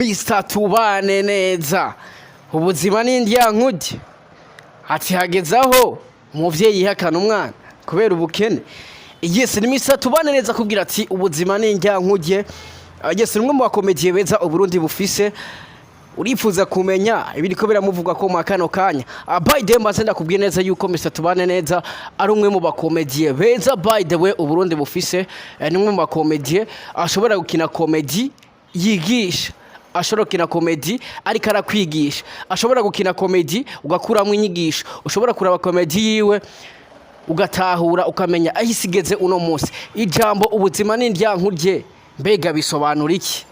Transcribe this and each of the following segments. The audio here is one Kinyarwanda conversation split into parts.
Mr. Tubane neza ubuzima n'indyankuge ati hagezaho umuvyeyi yihakana umwana kubera ubukene. Yes, ni Mr. Tubane neza kubwira ati ubuzima n'indyankuge. Yes, numwe mu bakomediye beza Uburundi bufise. Urifuza kumenya ibiriko biramuvugwa ko mu kano kanya. By the way mbaze ndakubwiye neza yuko Mr. Tubane neza ari umwe mu bakomediye beza by the way Uburundi bufise. Ni umwe mu bakomediye ashobora gukina komedi yigisha, ashobora gukina komedi ariko arakwigisha, ashobora gukina komedi ugakuramwe inyigisho, ushobora kuraba komedi yiwe ugatahura ukamenya ahisigeze uno munsi. Ijambo ubuzima n'indyankuge mbega bisobanura iki?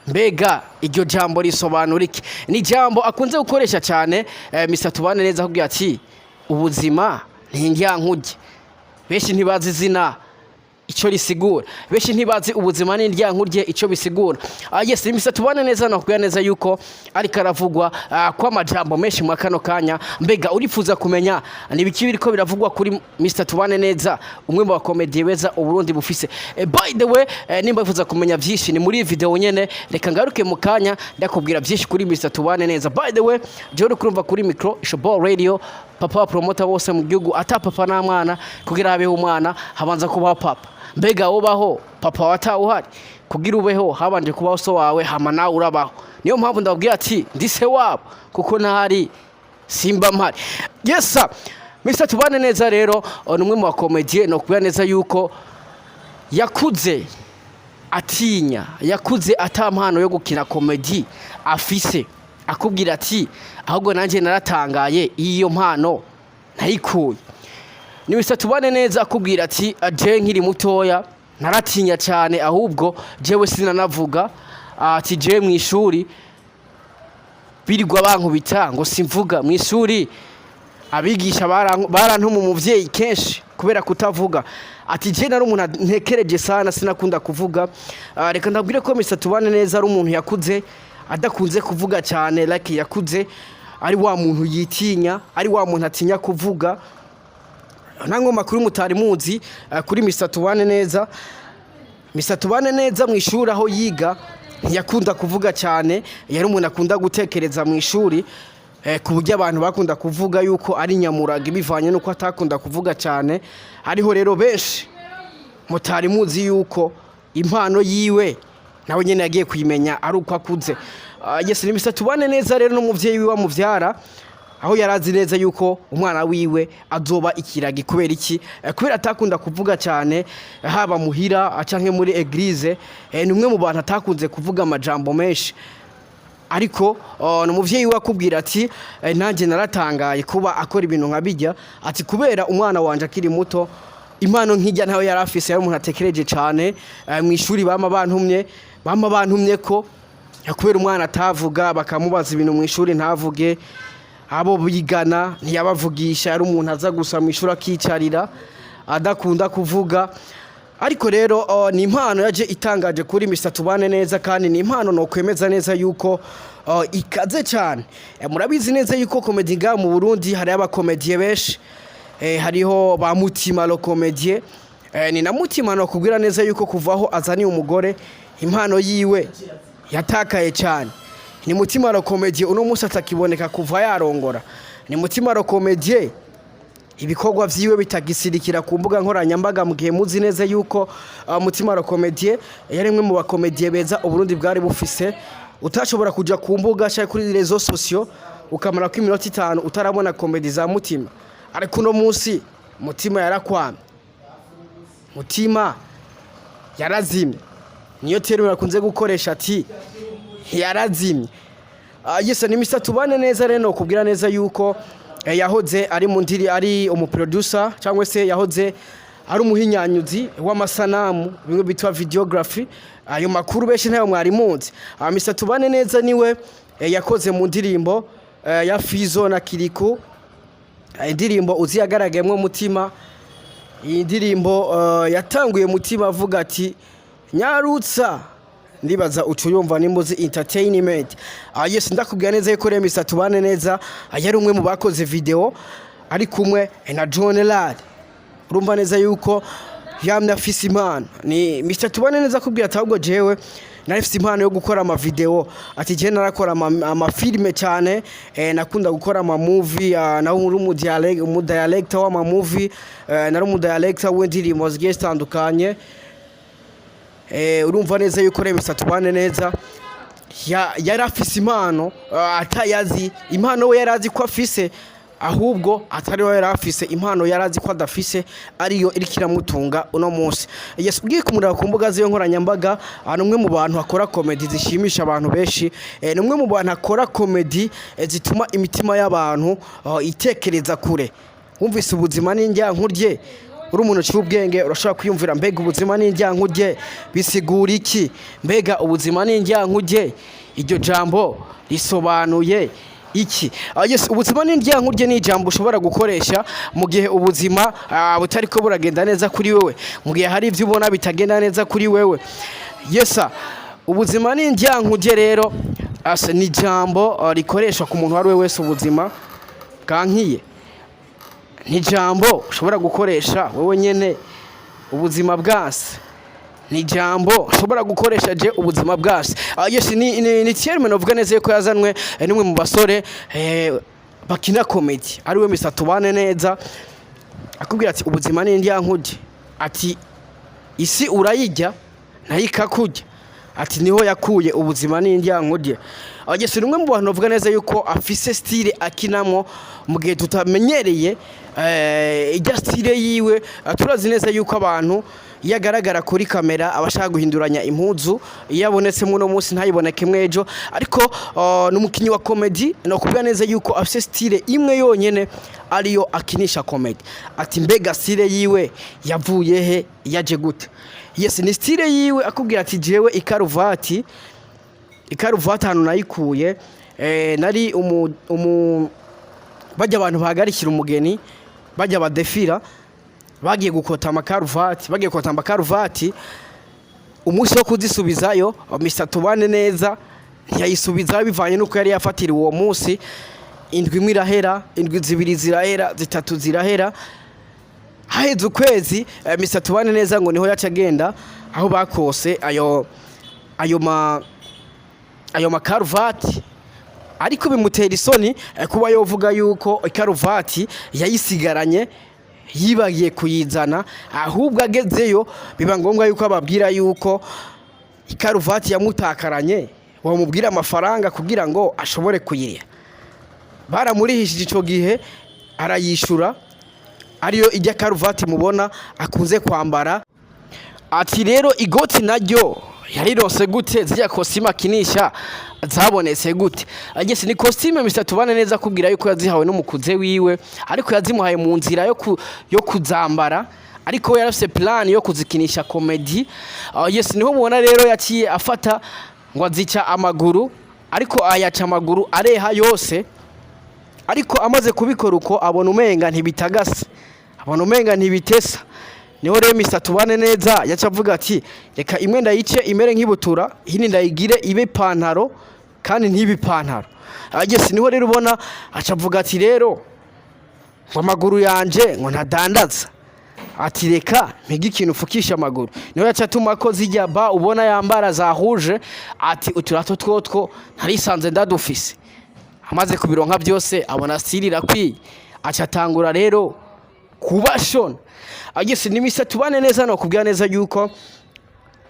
Mbega iryo jambo risobanura iki? Ni jambo akunze gukoresha cyane Mr. Tubane neza akubwira ati ubuzima n'indyankuge. Benshi ntibazi izina ico risigura, benshi ntibazi ubuzima n'indyankuge ico bisigura. Yes, Mr. Tubane neza nakubwira neza yuko ariko aravugwa kwa majambo menshi mu kano kanya. Mbega urifuza kumenya nibiki biriko biravugwa kuri Mr. Tubane neza umwe mu bakomediye beza Uburundi bufise. By the way nimba wifuza kumenya byinshi ni muri video nyene, reka ngaruke mu kanya ndakubwira byinshi kuri Mr. Tubane neza. By the way je uri kurumva kuri micro Ishobora Radio, papa promoter bose mu gihugu ata papa na mwana kugira abeho umwana habanza kubaho papa. Mbega ubaho papa watawuhari kugira ubeho habanje kubaho so wawe hama nawe urabaho. Niyo mpamvu ndabwira ati ndise wabo kuko ntari simba mpari. Yes sir, Mr. Tubane neza rero numwe mu bakomediye no kubera neza yuko yakuze atinya, yakuze atampano yo gukina komedi afise. Akubwira ati ahubwo nanje naratangaye iyo mpano ntayikuye. Ni Mr. Tubane neza akubwira ati je nkiri mutoya naratinya cyane, ahubwo jewe sinanavuga. Ati je mu ishuri birirwa bankubita ngo simvuga mu ishuri, abigisha barantuma umuvyeyi kenshi kubera kutavuga. Ati je nari umuntu ntekereje sana sinakunda kuvuga. Reka ndabwire ko Mr. Tubane neza ari umuntu yakuze adakunze kuvuga cyane, like yakuze ari wa muntu yitinya, ari wa muntu atinya kuvuga. Nango makuru mutari muzi kuri Mr. Tubane neza. Mr. Tubane neza mu ishuri aho yiga yakunda kuvuga cyane, yari umuntu akunda gutekereza mu ishuri ku buryo abantu bakunda kuvuga yuko ari nyamuraga bivanye nuko atakunda kuvuga cyane. Hariho rero benshi mutari muzi yuko impano yiwe nawe nyene yagiye kuyimenya ari uko akuze. Yes, ni Mr. Tubane neza rero n'umuvyeyi wiwe amuvyara aho yarazi neza yuko umwana wiwe azoba ikiragi. Kubera iki? Kubera atakunda kuvuga cyane haba muhira acanke muri eglise. Ni umwe mu bantu atakunze kuvuga amajambo menshi, ariko n'umuvyeyi we akubwira ati nanje naratangaye kuba akora ibintu nkabijya. Ati kubera umwana wanje akiri muto impano nkijya ntayo yarafise, yari umuntu atekereje cyane. Mu ishuri bama bantumye ko kubera umwana atavuga bakamubaza ibintu mu ishuri ntavuge, abo bigana ntiyabavugisha, yari umuntu aza gusa mu ishuri akicarira adakunda kuvuga. Ariko rero ni impano yaje itangaje kuri Mr. Tubane neza, kandi ni impano no kwemeza neza yuko ikaze cyane. Murabizi neza yuko komedi nga mu Burundi hari abakomediye benshi. Hariho ba Mutima lo komediye. Ni na Mutima no kubwira neza yuko kuvaho azani umugore impano yiwe yatakaye cyane. Ni Mutima lo komediye uno musi atakiboneka kuva yarongora. Ni Mutima lo komediye ibikorwa vyiwe bitagisirikira ku mbuga nkoranyambaga, mu gihe muzi neza yuko Mutima lo komediye yari mwe mu bakomediye beza Uburundi bwari bufise. Utashobora kuja ku mbuga cyangwa kuri rezo sociaux ukamara ko iminota 5 utarabona komedi za Mutima. Ariko uno musi Mutima yarakwamye, Mutima yarazimye. Niyo terme bakunze gukoresha ati yarazimye. Yes, ni Mr. Tubane neza reno kubwira neza yuko yahoze ari mundiri, ari umuproducer cyangwa se yahoze ari umuhinyanyuzi w'amasanamu bimwe bitwa videography. Ayo makuru benshi ntayo mwari munzi. Mr. Tubane neza niwe yakoze mu ndirimbo ya Fizo na Kiriko, indirimbo uziyagaragayemo Mutima. Iyi ndirimbo yatanguye Mutima avuga ati nyarutsa ndibaza ucuyumva nimbuzi entertainment. Yes, ndakubwira neza yuko Mr. Tubane neza yari umwe mu bakoze video ari kumwe na John Lad. Urumva neza yuko yamye afise impano. Ni Mr. Tubane neza kubwira atabwo jewe narifite impano yo gukora ama video ati je narakora ama filme cyane nakunda gukora ama movie naho uri mu dialector wa ama movie nari mu dialector w'indirimbo zigiye zitandukanye urumva neza yuko Remisa tubane neza yari afise impano atayazi impano we yarazi ko afise ahubwo atari we yari afise impano yarazi ko adafise ariyo iri kiramutunga uno munsi yasubwiye kumuraba ku mbuga z'iyo nkoranyambaga numwe mu bantu akora comedy zishimisha abantu benshi numwe mu bantu akora comedy zituma imitima y'abantu itekereza kure wumvise ubuzima n'indyankurye uri umuntu uciye ubwenge urashobora kwiyumvira mbega ubuzima n'indyankurye bisigura iki mbega ubuzima n'indyankurye iryo jambo risobanuye iki yes ubuzima n'indyankurye ni ijambo ushobora gukoresha mu gihe ubuzima butari ko buragenda neza kuri wewe mu gihe hari ibyo ubona bitagenda neza kuri wewe yesa ubuzima n'indyankurye rero ni ijambo rikoreshwa ku muntu wari we wese ubuzima bwankiye ni ijambo ushobora gukoresha wowe nyene ubuzima bwase ni jambo ushobora gukoresha je ubuzima bwase yes ni terme novuga neza yuko yazanwe nimwe mu basore bakina comedy ari we Mr Tubane neza akubwira ati ubuzima n'indyankurye ati isi urayijya nayikakujya ati niho yakuye ubuzima n'indyankurye yes nimwe mu bantu novuga neza yuko afise style akinamo mu gihe tutamenyereye ijya style yiwe turazi neza yuko abantu yagaragara kuri kamera abashaka guhinduranya impuzu yabonetse muno munsi ntayiboneke mwejo ariko numukinyi wa comedy no kubwa neza yuko afise style imwe yonyene ariyo akinisha comedy ati mbega style yiwe yavuye he yaje gute yes ni style yiwe akubwira ati jewe ikaruvati hano nayikuye nari bajya abantu bahagarikira umugeni bajya badefira bagiye gukota amakaruvati umunsi wo kuzisubizayo Mr Tubane neza ntiyayisubizayo bivanye nuko yari yafatiriwe uwo munsi indwi imwe irahera indwi zibiri zirahera zitatu zirahera haheze ukwezi Mr Tubane neza ngo niho yaca agenda aho bakose ayo makaruvati ariko bimutera isoni kuba yovuga yuko ikaruvati yayisigaranye yibagiye kuyizana ahubwo agezeyo biba ngombwa yuko ababwira yuko ikaruvati yamutakaranye wamubwira amafaranga kugira ngo ashobore kuyiriha baramurihishije ico gihe arayishura ariyo ijya karuvati mubona akunze kwambara ati rero igoti naryo yarirose gute zijya kosima kinisha zabonetse gute agese ni costume Mr Tubane neza kubwira yuko yazihawe n'umukuze wiwe ariko yazimuhaye mu nzira yo kuzambara ariko yarafise plan yo kuzikinisha comedy yes niho mubona rero yaciye afata ngo azica amaguru ariko ayaca amaguru areha yose ariko amaze kubikora uko abona umenga ntibitagase abona umenga ntibitesa niho rero Mr Tubane neza yaca avuga ati reka imwe ndayice imere nk'ibutura hini ndayigire ibe pantaro kandi ntibi pantaro agese niho rero ubona aca avuga ati rero ngo amaguru yanje ngo ntadandaza ati reka mpige ikintu ufukisha amaguru niho yaca atuma ko zijya ba ubona yambara za rouge ati uturato twotwo ntarisanze ndadufise amaze kubironka byose abona style irakwiye aca atangura rero kubashona agese ni Mr Tubane neza no kubwira neza yuko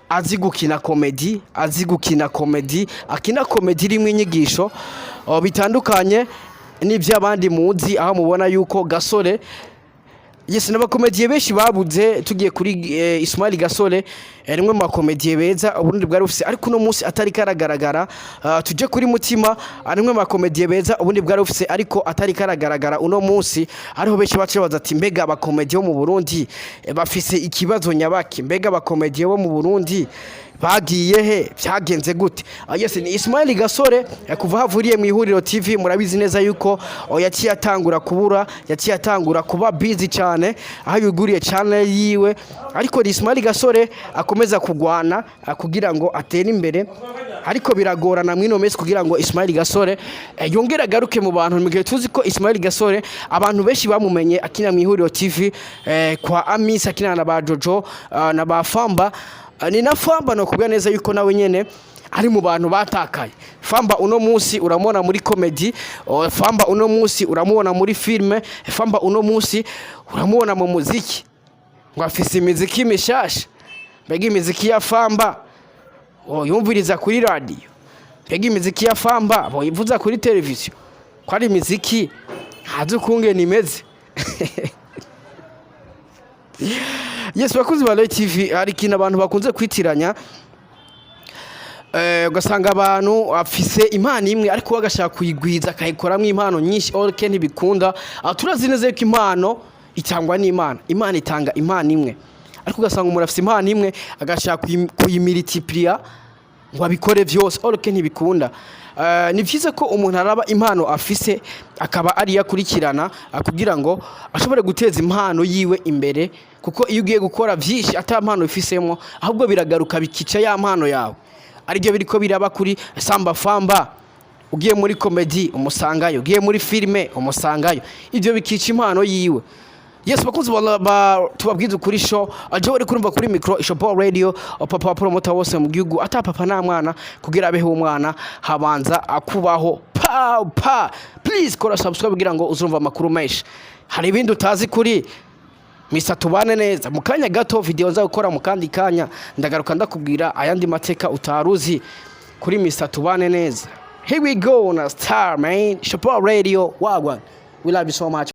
azi gukina comedy akina comedy rimwe inyigisho bitandukanye n'iby'abandi muzi aho mubona yuko Gasore yes n'abakomediye benshi babuze tugiye kuri Ismail Gasore rimwe mu bakomediye beza uburundi bwari bufise ariko no munsi atari karagaragara tuje kuri Mutima rimwe mu bakomediye beza ubundi bwari bufise ariko atari karagaragara uno munsi ariho benshi bace baza ati mbega abakomediye bo mu Burundi bafise ikibazo nyabaki mbega abakomediye bo mu Burundi bagiye he byagenze gute yes ni Ismail Gasore kuva havuriye mu ihuriro TV murabizi neza yuko yaciye atangura kubura yaciye atangura kuba busy cyane aho yuguriye channel yiwe ariko Ismail Gasore akomeza kugwana kugira ngo atere imbere ariko biragorana mwino mesi kugira ngo Ismail Gasore yongera agaruke mu bantu mu gihe tuzi ko Ismail Gasore abantu benshi bamumenye akina mu ihuriro TV kwa Amis akina na ba Jojo na ba Famba ni na Famba no kubwa neza yuko nawe nyene ari mu bantu batakaye. Famba uno munsi uramubona muri comedy, Famba uno munsi uramubona muri filme, Famba uno munsi uramubona mu muziki. Ngo afise imiziki mishasha. Mbega imiziki ya Famba yumviriza kuri radio. Mbega imiziki ya Famba boyivuza kuri televiziyo. Ko ari imiziki hazi ukungene imeze. Yes, bakunzi ba Light TV hari kintu abantu bakunze kwitiranya, ugasanga abantu afise impano imwe ariko bagashaka kuyigwiza akayikoramwe impano nyinshi all ntibikunda. Turazi neza ko impano itangwa n'Imana. Imana itanga impano imwe ariko ugasanga umuntu afise impano imwe agashaka kuyimultiplier ngo abikore vyose all ntibikunda. Ni vyiza ko umuntu araba impano afise akaba ari yakurikirana kugira ngo ashobore guteza impano yiwe imbere, kuko iyo ugiye gukora vyinshi ata impano ifisemo ahubwo biragaruka bikica ya impano yawe. Aribyo biriko biraba kuri Samba Famba. Ugiye muri comedy umusangayo, ugiye muri filme umusangayo, ivyo bikica impano yiwe. Yes, bakunzi tubabwiza kuri show aje uri kurumva kuri micro Shop Radio papa promoter wose mu gihugu ata papa na mwana kugira abeho umwana habanza akubaho pa. Please kora subscribe kugira ngo uzumva amakuru menshi. Hari ibindi utazi kuri Mr Tubane neza. Mu kanya gato video nza gukora mu kandi kanya ndagaruka ndakubwira ayandi mateka utaruzi kuri Mr Tubane neza. Here we go na star man. Shop Radio wagwan. We love you so much.